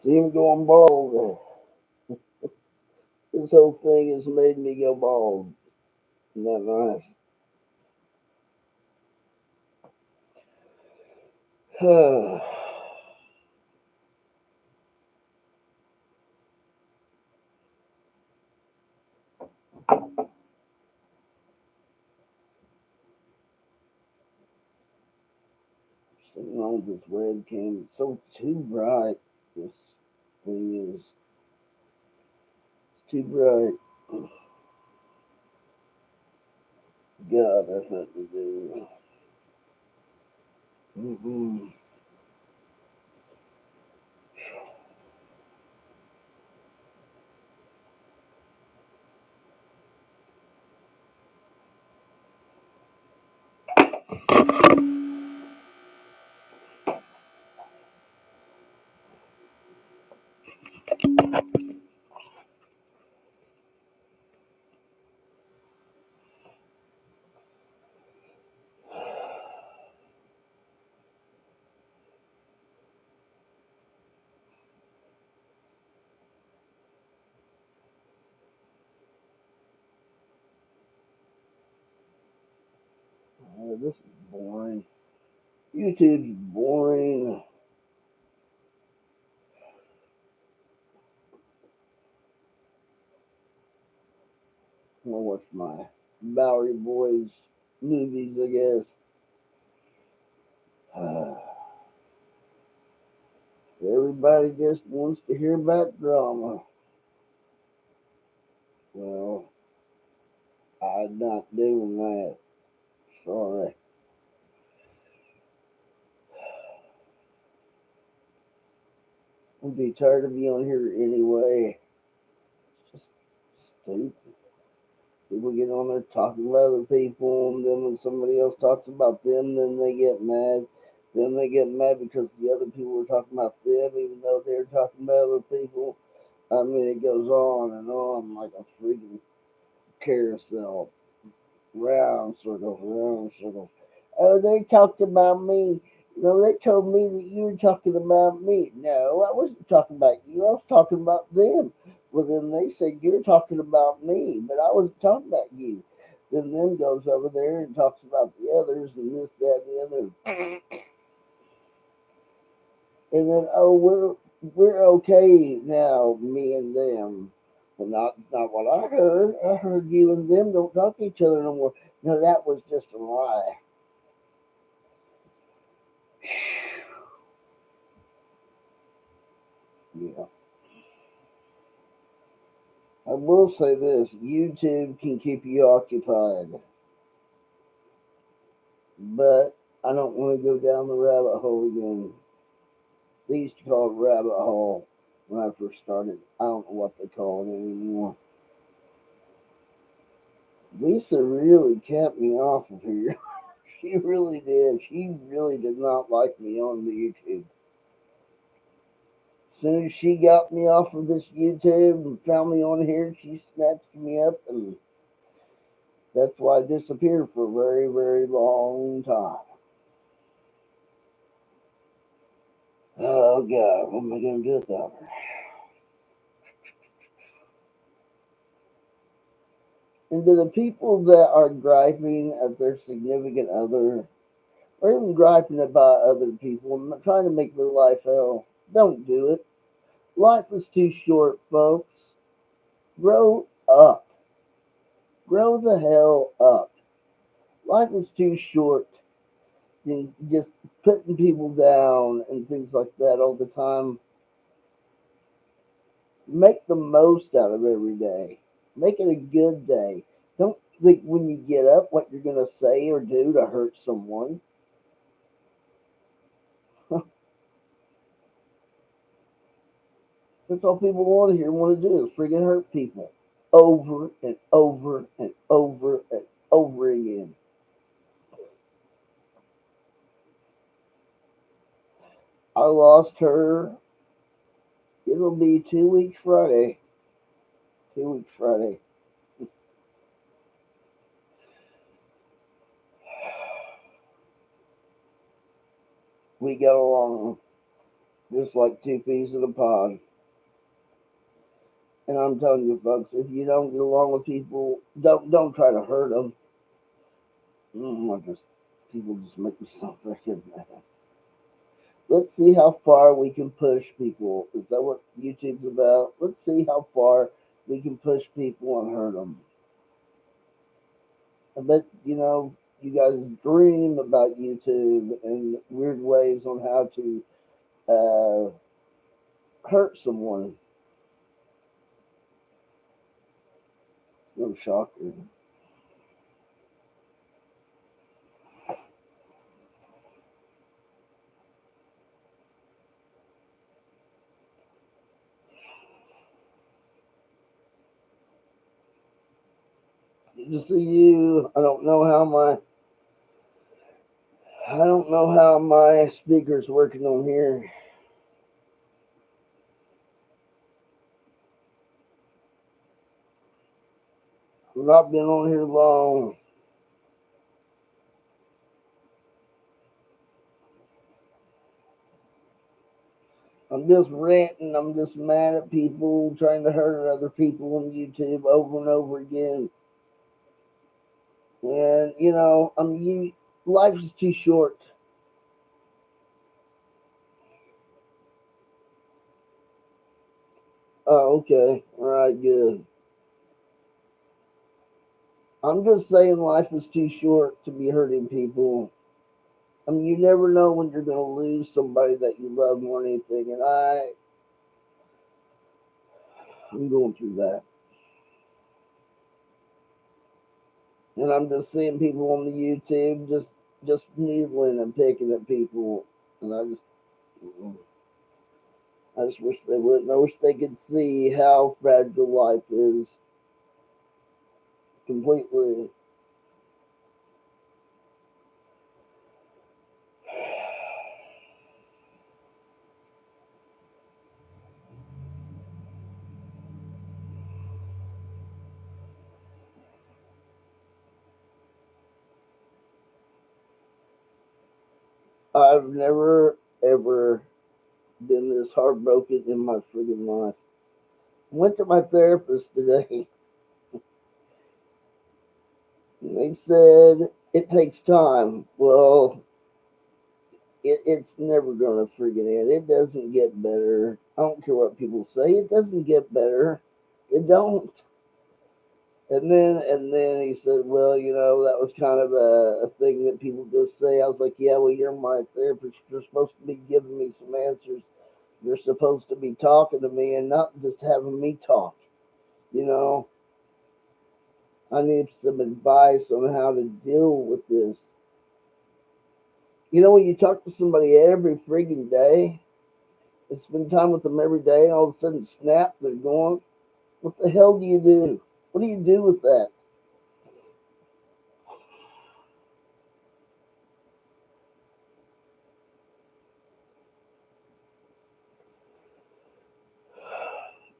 See him going bald. This whole thing has made me go bald. Isn't that nice? Something wrong with this webcam. It's so too bright. This thing is too bright. God, that's nothing to do. Mm-mm. This is boring. YouTube's boring. I'm gonna watch my Bowery Boys movies, I guess. Everybody just wants to hear about drama. Well, I'm not doing that. Sorry. I'm be tired of you on here anyway. It's just stupid. People get on there talking about other people, and then when somebody else talks about them, then they get mad. Then they get mad because the other people were talking about them, even though they're talking about other people. I mean, it goes on like a freaking carousel. Round circles, round circles. Oh, they talked about me. No, they told me that you were talking about me. No, I wasn't talking about you. I was talking about them. Well, then they said you're talking about me, but I wasn't talking about you. Then them goes over there and talks about the others and this, that, and the other. And then we're okay now, me and them. Well, not what I heard. I heard you and them don't talk to each other no more. No, that was just a lie. Yeah. I will say this, YouTube can keep you occupied, but I don't want to go down the rabbit hole again. They used to call it rabbit hole when I first started. I don't know what they call it anymore. Lisa really kept me off of here. She really did. She really did not like me on the YouTube. As soon as she got me off of this YouTube and found me on here, she snatched me up, and that's why I disappeared for a very, very long time. Oh God, what am I gonna do without her? And to the people that are griping at their significant other, or even griping about other people and trying to make their life hell, don't do it. Life is too short, folks. Grow up. Grow the hell up. Life is too short than just putting people down and things like that all the time. Make the most out of every day. Make it a good day. Don't think when you get up what you're going to say or do to hurt someone. That's all people want to hear, want to do is friggin' hurt people over and over and over and over again. I lost her. It'll be 2 weeks Friday. 2 weeks Friday. We got along just like two peas in a pod. And I'm telling you, folks, if you don't get along with people, don't try to hurt them. People just make me so freaking mad. Let's see how far we can push people. Is that what YouTube's about? Let's see how far we can push people and hurt them. I bet you guys dream about YouTube and weird ways on how to hurt someone. No shocker. Just see you. I don't know how my speaker's working on here. I've not been on here long. I'm just ranting. I'm just mad at people trying to hurt other people on YouTube over and over again. And life is too short. Oh, okay. All right, good. I'm just saying life is too short to be hurting people. I mean, you never know when you're going to lose somebody that you love more than anything. And I'm going through that. And I'm just seeing people on the YouTube just needling and picking at people. And I just wish they wouldn't. I wish they could see how fragile life is completely. I've never ever been this heartbroken in my friggin' life. Went to my therapist today. And they said it takes time. Well, it's never gonna friggin' end. It doesn't get better. I don't care what people say. It doesn't get better. It don't. And then he said, well, that was kind of a thing that people just say. I was like, yeah, well, you're my therapist. You're supposed to be giving me some answers. You're supposed to be talking to me and not just having me talk. You know, I need some advice on how to deal with this. When you talk to somebody every frigging day and spend time with them every day, and all of a sudden, snap, they're gone. What the hell do you do? What do you do with that?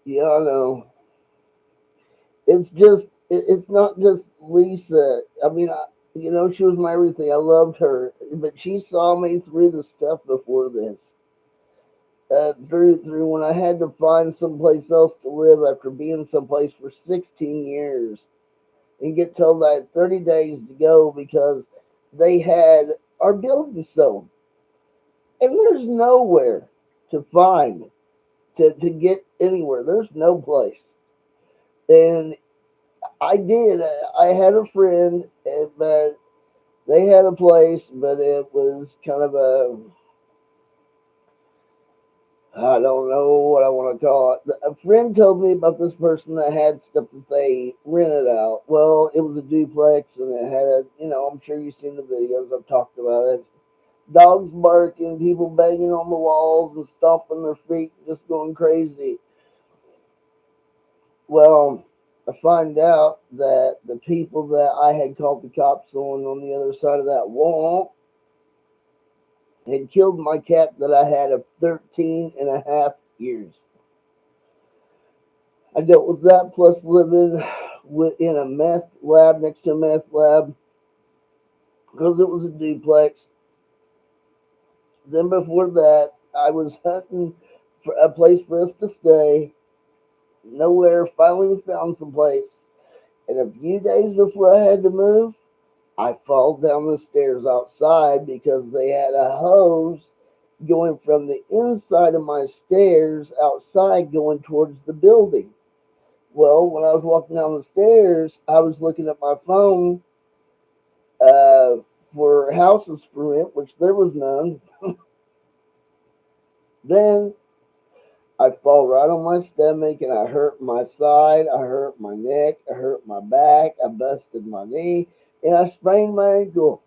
Yeah, I know. It's not just Lisa. I mean, she was my everything. I loved her, but she saw me through the stuff before this. Through when I had to find someplace else to live after being someplace for 16 years and get told I had 30 days to go because they had our building sold. And there's nowhere to find to get anywhere. There's no place. And I did. I had a friend, but they had a place, but it was kind of I don't know what I want to call it. A friend told me about this person that had stuff that they rented out. Well, it was a duplex, and it had I'm sure you've seen the videos. I've talked about it. Dogs barking, people banging on the walls and stomping their feet, just going crazy. Well, I find out that the people that I had called the cops on the other side of that wall had killed my cat that I had of 13 and a half years. I dealt with that plus living in a meth lab next to a meth lab because it was a duplex. Then before that, I was hunting for a place for us to stay. Nowhere. Finally, we found some place. And a few days before I had to move, I fall down the stairs outside because they had a hose going from the inside of my stairs outside going towards the building. Well, when I was walking down the stairs, I was looking at my phone uh, for houses for rent, which there was none. Then I fall right on my stomach and I hurt my side, I hurt my neck, I hurt my back, I busted my knee, and I sprained my ankle.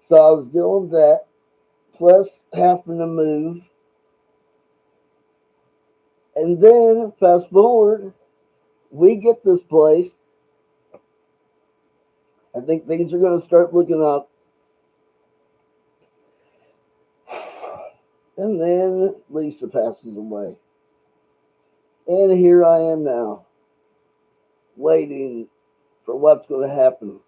So I was dealing with that, plus having to move. And then, fast forward, we get this place. I think things are going to start looking up. And then Lisa passes away. And here I am now, waiting for what's going to happen.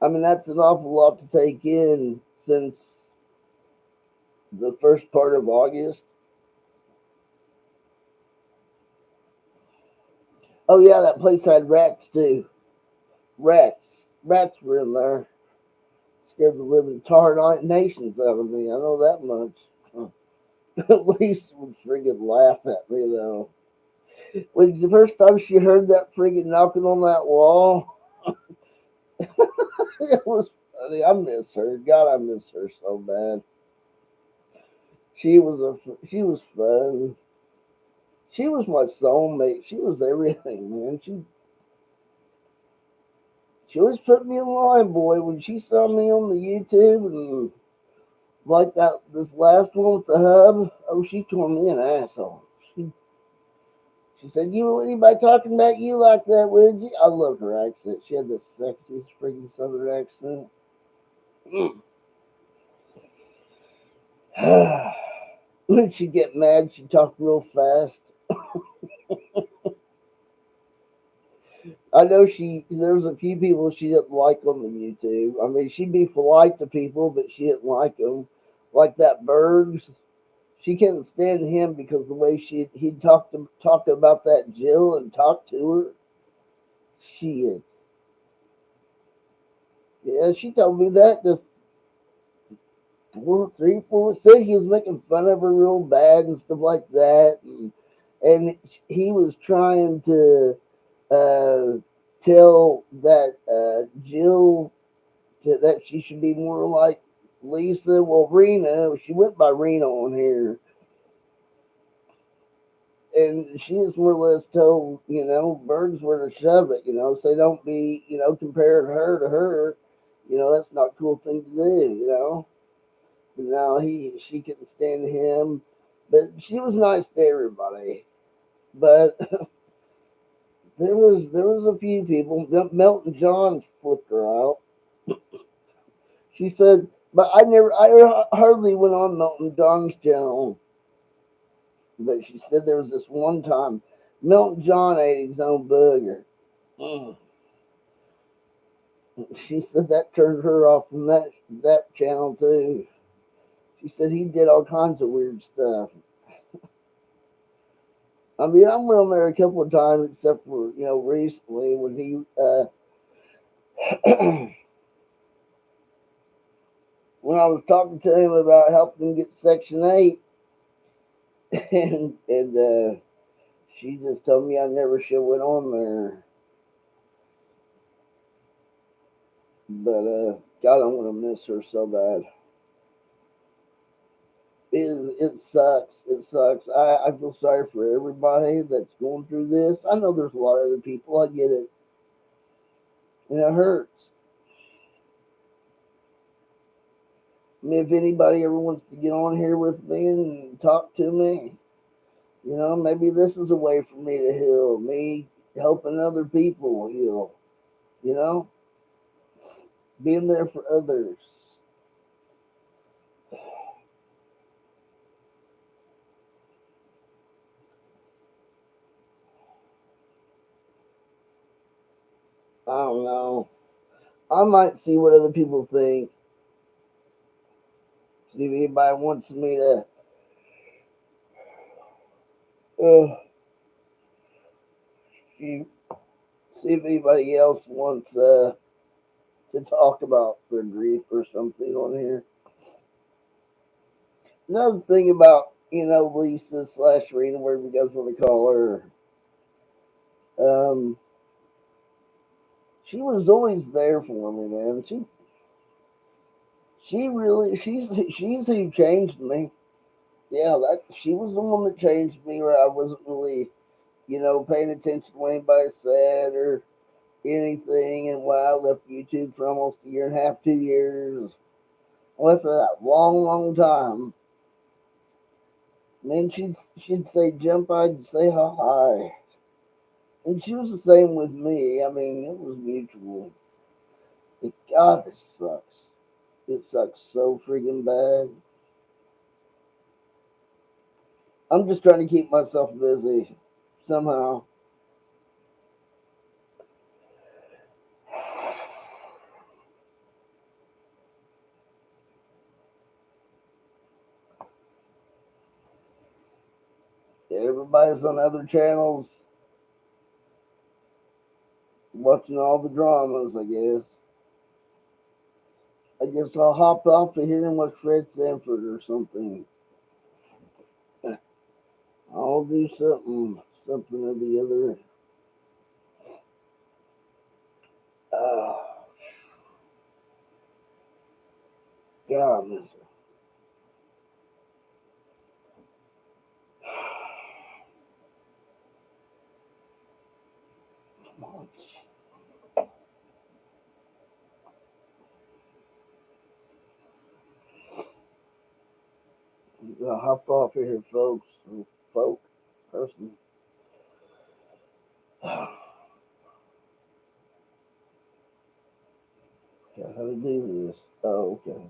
I mean, that's an awful lot to take in since the first part of August. Oh, yeah, that place had rats too. Rats. Rats were in there. Scared the living tar nations out of me. I know that much. At least would friggin' laugh at me though. When the first time she heard that friggin' knocking on that wall, it was funny. I miss her. God, I miss her so bad. She was fun. She was my soulmate. She was everything, man. She always put me in line, boy. When she saw me on the YouTube and like that this last one with the hub, oh, she tore me an asshole. She said, "You anybody talking about you like that, would you?" I loved her accent. She had the sexiest freaking southern accent. When she'd get mad, she'd talk real fast. I know there was a few people she didn't like on the YouTube. I mean, she'd be polite to people, but she didn't like them. Like that Bergs. She couldn't stand him because the way he'd talk about that Jill and talk to her. Shit. Yeah, she told me that just four, three, four. Said he was making fun of her real bad and stuff like that, and he was trying to uh, tell that Jill that she should be more like Lisa. Well, Rena, she went by Rena on here, and she is more or less told, Berg's where to shove it, so don't be, comparing her to her. That's not a cool thing to do. But now she couldn't stand him. But she was nice to everybody. But there was a few people. Melton John flipped her out. She said, but I hardly went on Melton John's channel. But she said there was this one time Melton John ate his own booger. Mm. She said that turned her off from that channel too. She said he did all kinds of weird stuff. I mean, I went on there a couple of times, except for recently when he when I was talking to him about helping him get Section 8, and she just told me I never should have went on there. But God, I'm gonna miss her so bad. It sucks. It sucks. I feel sorry for everybody that's going through this. I know there's a lot of other people. I get it, and it hurts. I mean, if anybody ever wants to get on here with me and talk to me, maybe this is a way for me to heal. Me helping other people heal. You know, being there for others. I don't know. I might see what other people think. See if anybody wants me to uh, see see if anybody else wants to talk about their grief or something on here. Another thing about Lisa slash Rena, whatever you guys want to call her, um, she was always there for me, man. She's who changed me. Yeah, that she was the one that changed me. Where I wasn't really paying attention to what anybody said or anything. And why I left YouTube for almost a year and a half, 2 years. I left for that long, long time. And then she'd say jump, I'd say hi. And she was the same with me. I mean, it was mutual. But God, this sucks. It sucks so freaking bad. I'm just trying to keep myself busy somehow. Everybody's on other channels watching all the dramas, I guess. I guess I'll hop off to hear and watch Fred Sanford or something. I'll do something or the other. Uh, God, I miss her. I'll hop off here, folks. Folk, person. How to do this? Oh, okay.